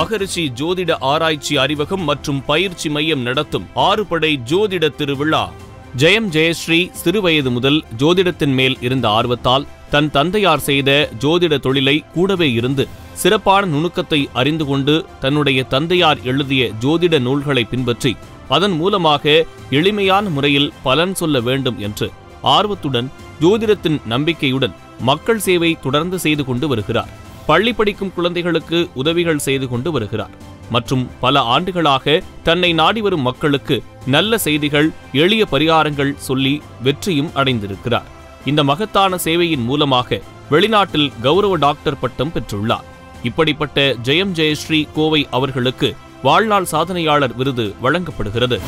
மகரிஷி ஜோதிட ஆராய்ச்சி அறிவகம் மற்றும் பயிற்சி மையம் நடத்தும் 6 படை ஜோதிட திருவிழா. ஜெயம் ஜெயஸ்ரீ சிறுவயது முதல் ஜோதிடத்தின் மேல் இருந்த ஆர்வத்தால் தன் தந்தையார் செய்த ஜோதிட தொழிலை கூடவே இருந்து சிறப்பான நுணுக்கத்தை அறிந்து கொண்டு தன்னுடைய தந்தையார் எழுதிய ஜோதிட நூல்களை பின்பற்றி அதன் மூலமாக எளிமையான முறையில் பலன் சொல்ல வேண்டும் என்று ஆர்வத்துடன் ஜோதிடத்தின் நம்பிக்கையுடன் மக்கள் சேவை தொடர்ந்து செய்து கொண்டு வருகிறார். பள்ளி படிக்கும் குழந்தைகளுக்கு உதவிகள் செய்து கொண்டு வருகிறார் மற்றும் பல ஆண்டுகளாக தன்னை நாடி வரும் மக்களுக்கு நல்ல செய்திகள், எளிய பரிகாரங்கள் சொல்லி வெற்றியும் அடைந்திருக்கிறார். இந்த மகத்தான சேவையின் மூலமாக வெளிநாட்டில் கௌரவ டாக்டர் பட்டம் பெற்றுள்ளார். இப்படிப்பட்ட ஜெயம் ஜெயஸ்ரீ கோவை அவர்களுக்கு வாழ்நாள் சாதனையாளர் விருது வழங்கப்படுகிறது.